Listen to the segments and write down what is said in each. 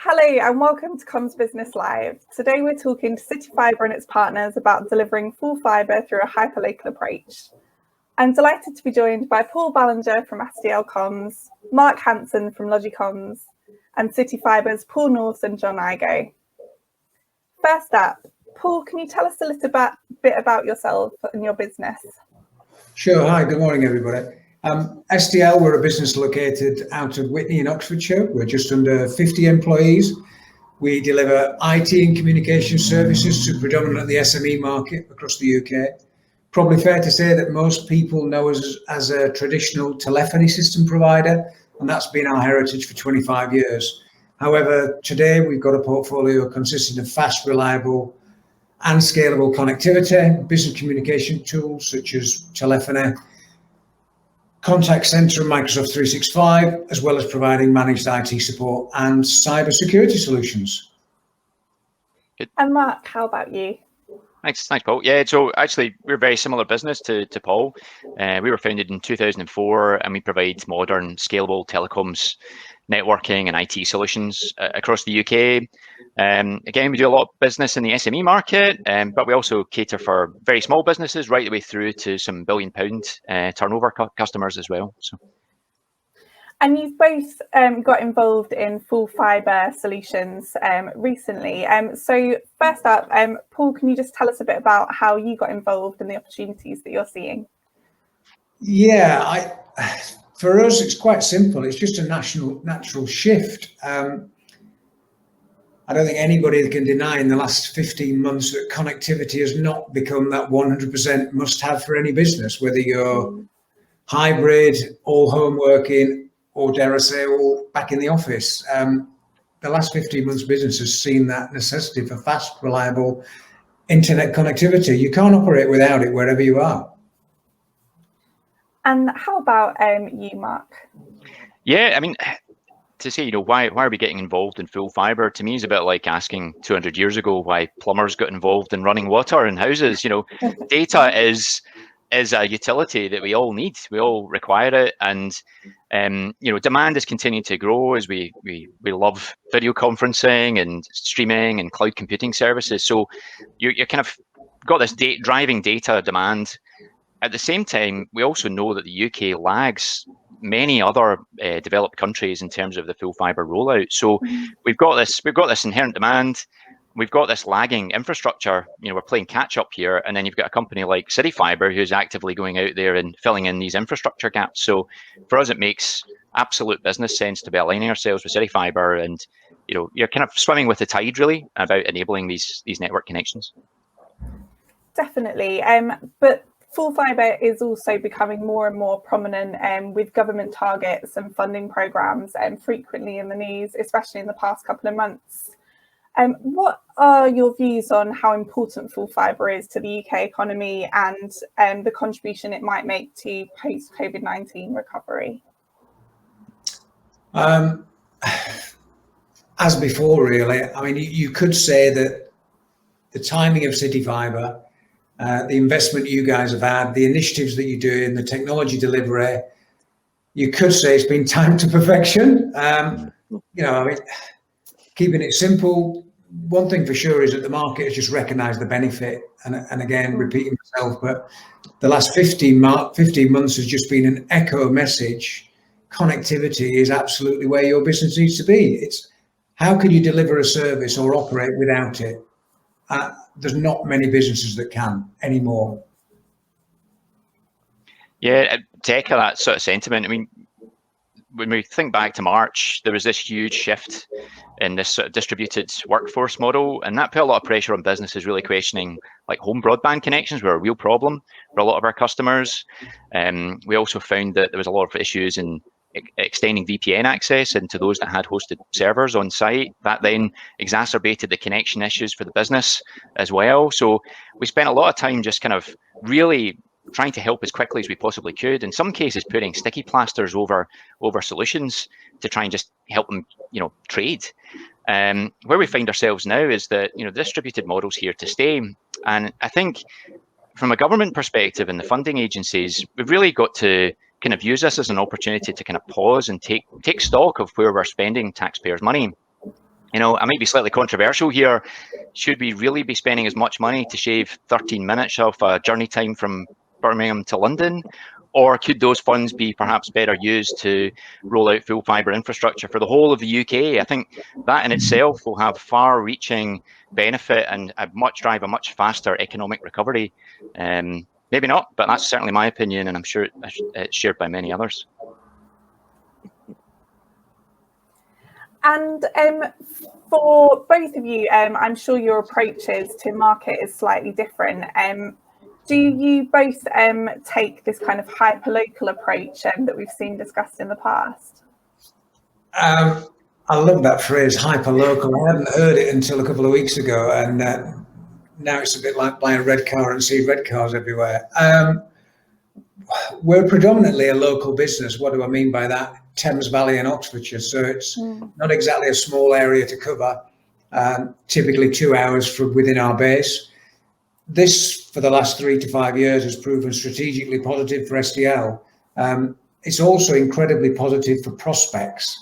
Hello and welcome to Comms Business Live. Today we're talking to CityFibre and its partners about delivering full fibre through a hyperlocal approach. I'm delighted to be joined by Paul Ballinger from STL Comms, Mark Hanson from Logicomms, and CityFibre's Paul North and John Igoe. First up, Paul, can you tell us a little bit about yourself and your business? Sure. Hi, good morning, everybody. STL, we're a business located out of Witney in Oxfordshire. We're just under 50 employees. We deliver IT and communication services to predominantly the SME market across the UK. Probably fair to say that most people know us as a traditional telephony system provider, and that's been our heritage for 25 years. However, today we've got a portfolio consisting of fast, reliable and scalable connectivity, business communication tools such as telephony, contact center and Microsoft 365, as well as providing managed IT support and cyber security solutions. Good. And Mark, how about you? Thanks, Paul. Yeah, so actually we're a very similar business to Paul. We were founded in 2004 and we provide modern, scalable telecoms, networking and IT solutions across the UK. Again, we do a lot of business in the SME market, but we also cater for very small businesses right the way through to some £1 billion turnover customers as well. So. And you've both got involved in full fibre solutions recently. So first up, Paul, can you just tell us a bit about how you got involved and the opportunities that you're seeing? Yeah, for us, it's quite simple. It's just a natural shift. I don't think anybody can deny in the last 15 months that connectivity has not become that 100% must-have for any business, whether you're hybrid, all home working, or dare I say, all back in the office. The last 15 months business has seen that necessity for fast, reliable internet connectivity. You can't operate without it wherever you are. And how about you, Mark? Yeah, I mean, to say, why are we getting involved in full fibre, to me is a bit like asking 200 years ago why plumbers got involved in running water in houses. Data is a utility that we all need. We all require it. And, demand is continuing to grow as we love video conferencing and streaming and cloud computing services. So you're kind of got this driving data demand. At the same time, we also know that the UK lags many other developed countries in terms of the full fibre rollout. So we've got this inherent demand. We've got this lagging infrastructure. We're playing catch up here, and then you've got a company like CityFibre who's actively going out there and filling in these infrastructure gaps. So for us, it makes absolute business sense to be aligning ourselves with CityFibre, and you're kind of swimming with the tide really about enabling these network connections. Definitely, but full fibre is also becoming more and more prominent with government targets and funding programmes frequently in the news, especially in the past couple of months. What are your views on how important full fibre is to the UK economy and the contribution it might make to post-COVID-19 recovery? As before, really, I mean, you could say that the timing of CityFibre, the investment you guys have had, the initiatives that you're doing, the technology delivery, you could say it's been timed to perfection. I mean, keeping it simple, one thing for sure is that the market has just recognised the benefit. And again, repeating myself, but the last 15 months has just been an echo message. Connectivity is absolutely where your business needs to be. It's how can you deliver a service or operate without it? There's not many businesses that can anymore. Yeah, to echo that sort of sentiment, I mean, when we think back to March, there was this huge shift in this sort of distributed workforce model, and that put a lot of pressure on businesses really questioning like home broadband connections were a real problem for a lot of our customers. We also found that there was a lot of issues in extending VPN access into those that had hosted servers on site. That then exacerbated the connection issues for the business as well. So we spent a lot of time just kind of really trying to help as quickly as we possibly could. In some cases, putting sticky plasters over solutions to try and just help them, trade. Where we find ourselves now is that, the distributed model's here to stay. And I think from a government perspective and the funding agencies, we've really got to kind of use this as an opportunity to kind of pause and take stock of where we're spending taxpayers' money. You know, I might be slightly controversial here. Should we really be spending as much money to shave 13 minutes off a journey time from Birmingham to London? Or could those funds be perhaps better used to roll out full fibre infrastructure for the whole of the UK? I think that in itself will have far-reaching benefit and drive a much faster economic recovery. Maybe not, but that's certainly my opinion, and I'm sure it's shared by many others. And for both of you, I'm sure your approaches to market is slightly different. Do you both take this kind of hyper-local approach that we've seen discussed in the past? I love that phrase, hyper-local. I hadn't heard it until a couple of weeks ago, and now it's a bit like buying a red car and seeing red cars everywhere. We're predominantly a local business. What do I mean by that? Thames Valley and Oxfordshire, so it's not exactly a small area to cover, typically 2 hours from within our base. This, for the last 3 to 5 years, has proven strategically positive for STL. It's also incredibly positive for prospects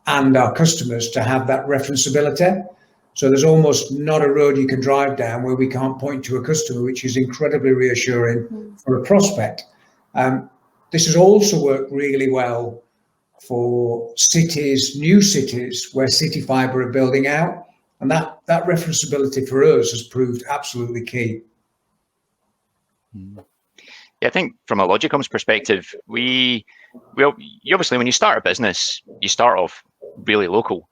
and our customers to have that referenceability. So there's almost not a road you can drive down where we can't point to a customer, which is incredibly reassuring for a prospect. This has also worked really well for cities, new cities where CityFibre are building out, and that referenceability for us has proved absolutely key. Yeah, I think from a Logicomms perspective, you obviously, when you start a business, you start off really local,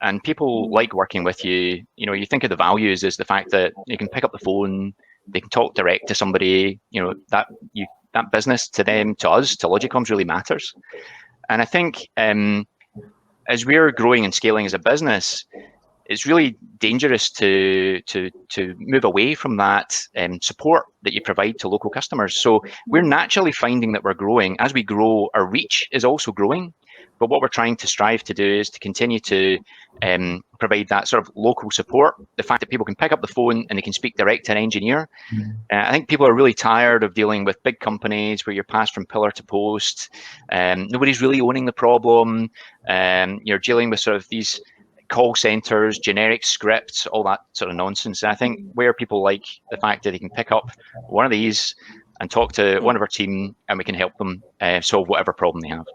and people like working with you. You know, you think of the values as the fact that you can pick up the phone, they can talk direct to somebody. You know, that business to them, to us, to Logicomms really matters. And I think as we're growing and scaling as a business, it's really dangerous to move away from that support that you provide to local customers. So we're naturally finding that we're growing. As we grow, our reach is also growing. But what we're trying to strive to do is to continue to provide that sort of local support. The fact that people can pick up the phone and they can speak direct to an engineer. I think people are really tired of dealing with big companies where you're passed from pillar to post. Nobody's really owning the problem. You're dealing with sort of these call centers, generic scripts, all that sort of nonsense. And I think where people like the fact that they can pick up one of these and talk to one of our team, and we can help them solve whatever problem they have.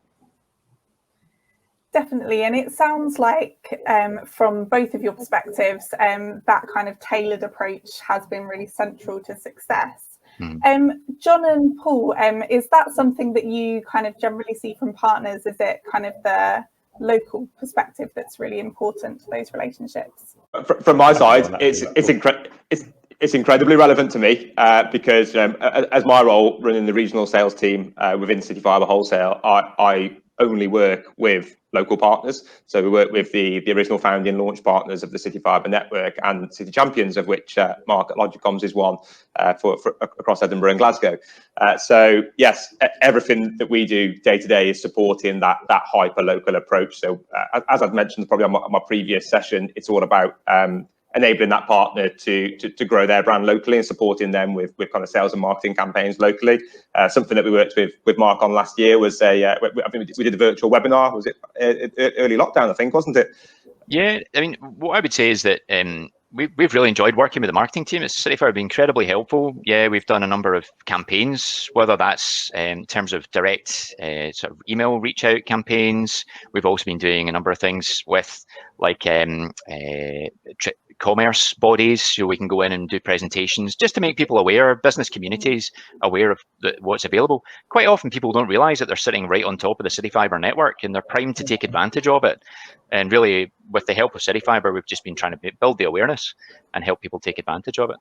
Definitely, and it sounds like from both of your perspectives, that kind of tailored approach has been really central to success. John and Paul, is that something that you kind of generally see from partners? Is it kind of the local perspective that's really important to those relationships? From my side, it's incredibly relevant to me because as my role running the regional sales team within CityFibre Wholesale, I only work with local partners. So we work with the original founding launch partners of the CityFibre network and City Champions, of which Mark at Logicomms is one for across Edinburgh and Glasgow. So yes, everything that we do day to day is supporting that hyper local approach. So as I've mentioned probably on my previous session, it's all about enabling that partner to grow their brand locally and supporting them with kind of sales and marketing campaigns locally. Something that we worked with Mark on last year was I think we did a virtual webinar. Was it early lockdown? I think, wasn't it? Yeah, I mean, what I would say is that we've really enjoyed working with the marketing team. CityFibre have been incredibly helpful. Yeah, we've done a number of campaigns, whether that's in terms of direct sort of email reach out campaigns. We've also been doing a number of things with like commerce bodies, so we can go in and do presentations just to make people aware, business communities aware of what's available. Quite often people don't realise that they're sitting right on top of the CityFibre network and they're primed to take advantage of it. And really, with the help of CityFibre, we've just been trying to build the awareness and help people take advantage of it.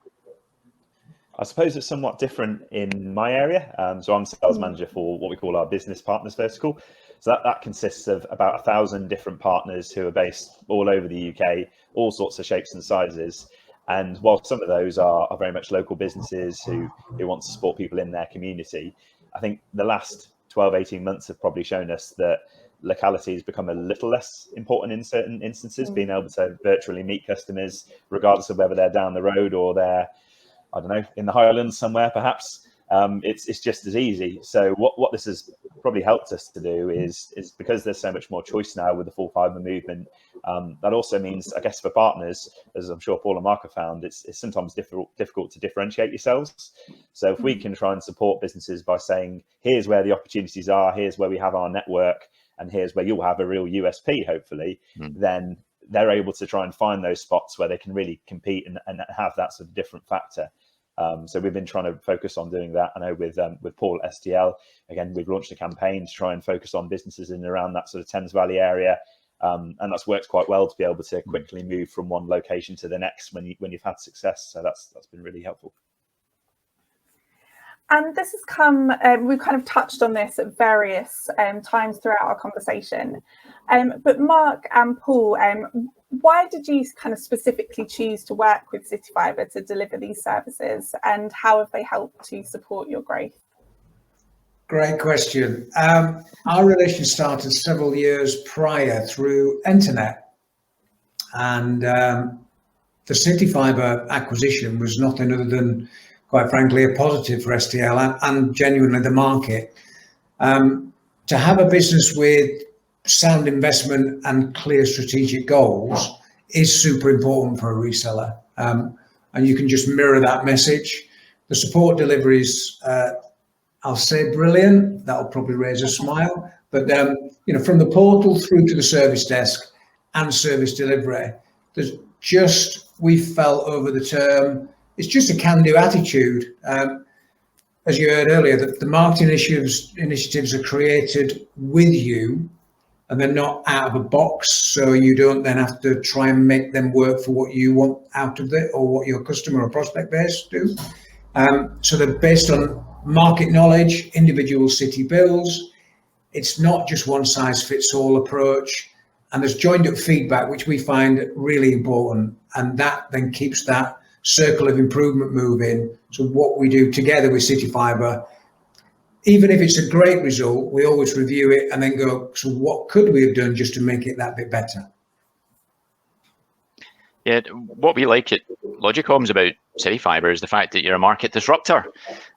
I suppose it's somewhat different in my area. So I'm sales manager for what we call our business partners vertical. So that consists of about 1,000 different partners who are based all over the UK, all sorts of shapes and sizes. And while some of those are very much local businesses who want to support people in their community, I think the last 12, 18 months have probably shown us that locality has become a little less important in certain instances, being able to virtually meet customers, regardless of whether they're down the road or they're, I don't know, in the Highlands somewhere, perhaps. it's just as easy. So what this has probably helped us to do is because there's so much more choice now with the full fibre movement, that also means, I guess, for partners, as I'm sure Paul and Mark have found, it's sometimes difficult to differentiate yourselves. So if we can try and support businesses by saying, here's where the opportunities are, here's where we have our network, and here's where you'll have a real USP, hopefully, then they're able to try and find those spots where they can really compete and have that sort of different factor. So we've been trying to focus on doing that. I know with Paul at STL, again, we've launched a campaign to try and focus on businesses in and around that sort of Thames Valley area. And that's worked quite well to be able to quickly move from one location to the next when you've had success. So that's been really helpful. And this has come, we've kind of touched on this at various times throughout our conversation. But Mark and Paul, why did you kind of specifically choose to work with CityFibre to deliver these services, and how have they helped to support your growth? Great question. Our relation started several years prior through internet, and the CityFibre acquisition was nothing other than, quite frankly, a positive for STL and genuinely the market. To have a business with sound investment and clear strategic goals is super important for a reseller. And you can just mirror that message. The support delivery is, I'll say, brilliant. That'll probably raise a smile. But from the portal through to the service desk and service delivery, there's just, we felt over the term, it's just a can-do attitude. As you heard earlier, the marketing initiatives are created with you, and they're not out of a box, so you don't then have to try and make them work for what you want out of it or what your customer or prospect base do. So they're based on market knowledge, individual city bills. It's not just one size fits all approach, and there's joined up feedback, which we find really important, and that then keeps that circle of improvement moving. So what we do together with CityFibre, even if it's a great result, we always review it and then go, so what could we have done just to make it that bit better? Yeah, what we like at Logicomms about CityFibre is the fact that you're a market disruptor.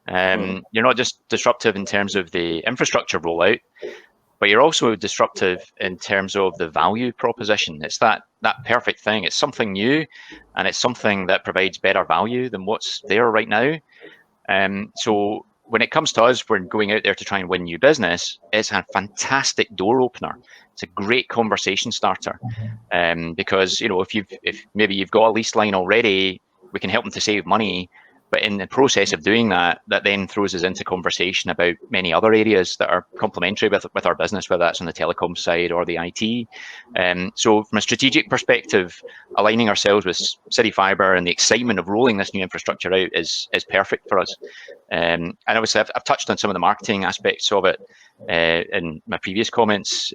You're not just disruptive in terms of the infrastructure rollout, but you're also disruptive in terms of the value proposition. It's that perfect thing. It's something new, and it's something that provides better value than what's there right now. So when it comes to us, we're going out there to try and win new business. It's a fantastic door opener. It's a great conversation starter, because if maybe you've got a lease line already, we can help them to save money. But in the process of doing that, that then throws us into conversation about many other areas that are complementary with our business, whether that's on the telecom side or the IT. So from a strategic perspective, aligning ourselves with CityFibre and the excitement of rolling this new infrastructure out is perfect for us. And obviously, I've touched on some of the marketing aspects of it in my previous comments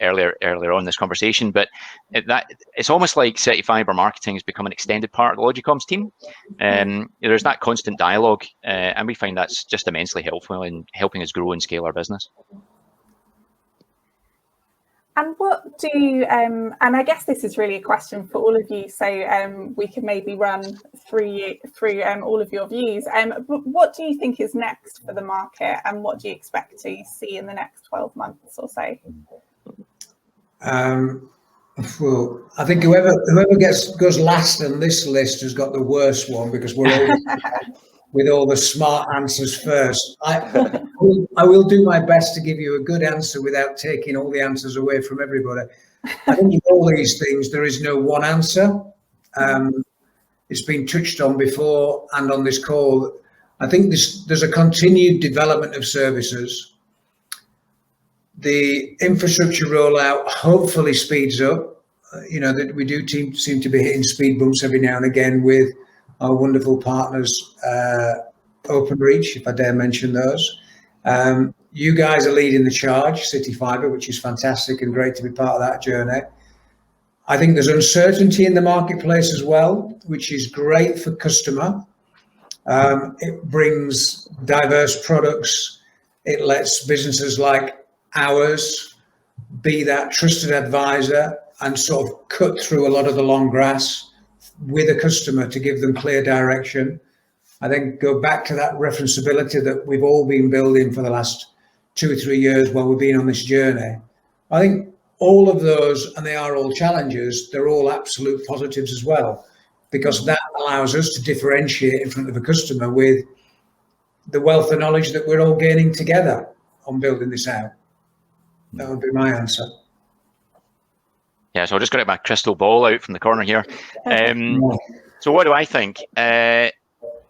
earlier on in this conversation, but it's almost like CityFibre marketing has become an extended part of the Logicomms team. There's that constant dialogue, and we find that's just immensely helpful in helping us grow and scale our business. And what do you, and I guess this is really a question for all of you, so we can maybe run through all of your views. But what do you think is next for the market, and what do you expect to see in the next 12 months or so? Well, I think whoever goes last on this list has got the worst one, because we're always with all the smart answers first. I will do my best to give you a good answer without taking all the answers away from everybody. I think in all these things, there is no one answer. It's been touched on before and on this call. I think there's a continued development of services. The infrastructure rollout hopefully speeds up. That we do seem to be hitting speed bumps every now and again with our wonderful partners, Openreach, if I dare mention those. You guys are leading the charge, CityFibre, which is fantastic and great to be part of that journey. I think there's uncertainty in the marketplace as well, which is great for customer. It brings diverse products. It lets businesses like ours be that trusted advisor and sort of cut through a lot of the long grass with a customer to give them clear direction. I think go back to that referenceability that we've all been building for the last 2 or 3 years while we've been on this journey. I think all of those, and they are all challenges, they're all absolute positives as well, because that allows us to differentiate in front of a customer with the wealth of knowledge that we're all gaining together on building this out. That would be my answer. Yeah, so I'll just get my crystal ball out from the corner here. So what do I think?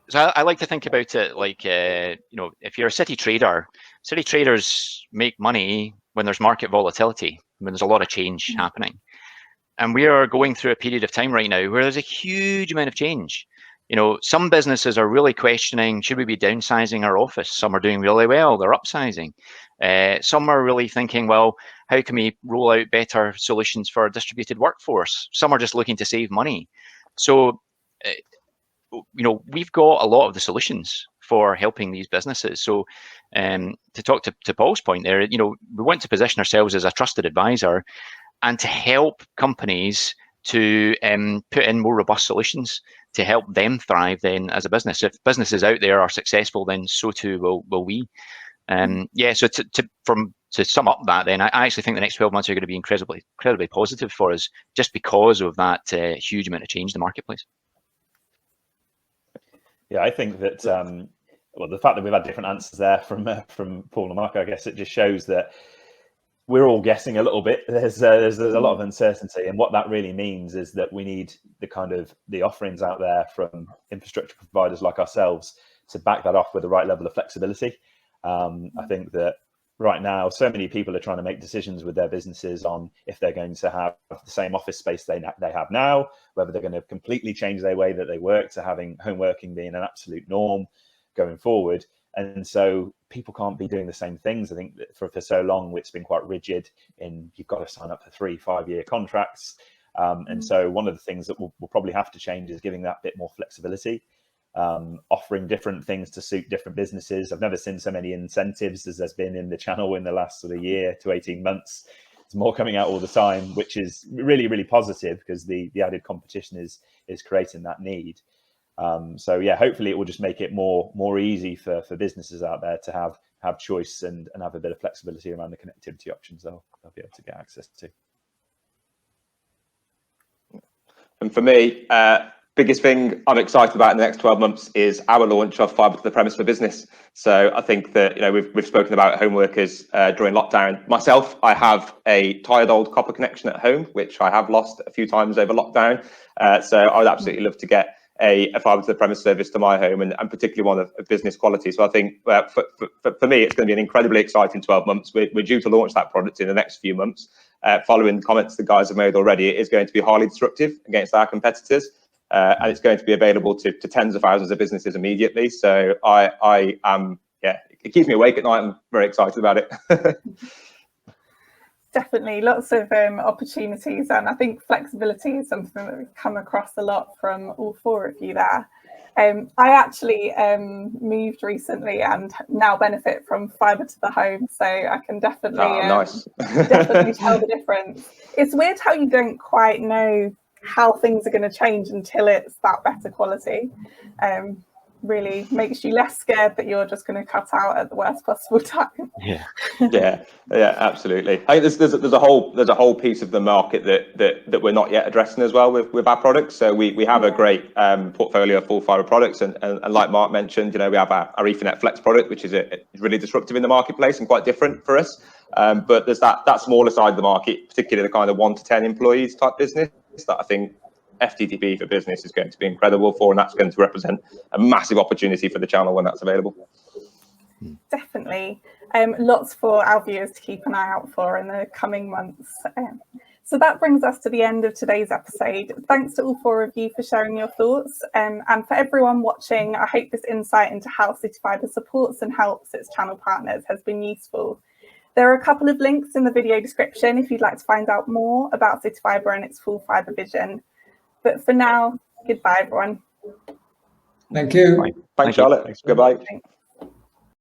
So I like to think about it like, if you're a city trader, city traders make money when there's market volatility, when there's a lot of change happening. And we are going through a period of time right now where there's a huge amount of change. Some businesses are really questioning, should we be downsizing our office? Some are doing really well, they're upsizing. Some are really thinking, well, how can we roll out better solutions for a distributed workforce? Some are just looking to save money. So, we've got a lot of the solutions for helping these businesses. So to talk to Paul's point there, we want to position ourselves as a trusted advisor and to help companies to put in more robust solutions to help them thrive then as a business. If businesses out there are successful, then so too will we. So to sum up that, then I actually think the next 12 months are going to be incredibly positive for us, just because of that huge amount of change in the marketplace. Yeah, I think that the fact that we've had different answers there from Paul and Mark, I guess it just shows that we're all guessing a little bit. There's a lot of uncertainty, and what that really means is that we need the offerings out there from infrastructure providers like ourselves to back that off with the right level of flexibility. I think that right now, so many people are trying to make decisions with their businesses on if they're going to have the same office space they have now, whether they're going to completely change their way that they work to having home working being an absolute norm going forward. And so people can't be doing the same things. I think that for so long, it's been quite rigid in you've got to sign up for 3-5 year contracts. And so one of the things that we'll probably have to change is giving that bit more flexibility. Offering different things to suit different businesses. I've never seen so many incentives as there's been in the channel in the last sort of year to 18 months. There's more coming out all the time, which is really, really positive because the added competition is creating that need. So yeah, hopefully it will just make it more easy for businesses out there to have choice and have a bit of flexibility around the connectivity options they'll be able to get access to. And for me, biggest thing I'm excited about in the next 12 months is our launch of fibre to the premise for business. So I think that we've spoken about home workers during lockdown. Myself, I have a tired old copper connection at home, which I have lost a few times over lockdown. So I would absolutely love to get a fibre to the premise service to my home, and particularly one of business quality. So I think for me, it's going to be an incredibly exciting 12 months. We're due to launch that product in the next few months. Following the comments the guys have made already, it is going to be highly disruptive against our competitors. And it's going to be available to tens of thousands of businesses immediately. So I am, it keeps me awake at night. I'm very excited about it. Definitely lots of opportunities, and I think flexibility is something that we've come across a lot from all four of you there. I actually moved recently and now benefit from fibre to the home, so I can definitely definitely tell the difference. It's weird how you don't quite know how things are going to change until it's that better quality. Really makes you less scared that you're just going to cut out at the worst possible time. Yeah, absolutely. I think there's a whole piece of the market that we're not yet addressing as well with our products. So we have a great portfolio of full fibre products, and like Mark mentioned, we have our Ethernet Flex product, which is really disruptive in the marketplace and quite different for us. But there's that smaller side of the market, particularly the kind of 1 to 10 employees type business, that I think FTTP for business is going to be incredible for, and that's going to represent a massive opportunity for the channel when that's available. Definitely. Lots for our viewers to keep an eye out for in the coming months. So that brings us to the end of today's episode. Thanks to all four of you for sharing your thoughts. And for everyone watching, I hope this insight into how CityFibre supports and helps its channel partners has been useful. There are a couple of links in the video description if you'd like to find out more about CityFibre and its full fibre vision. But for now, goodbye, everyone. Thank you. Thanks, Charlotte. Goodbye. Thanks.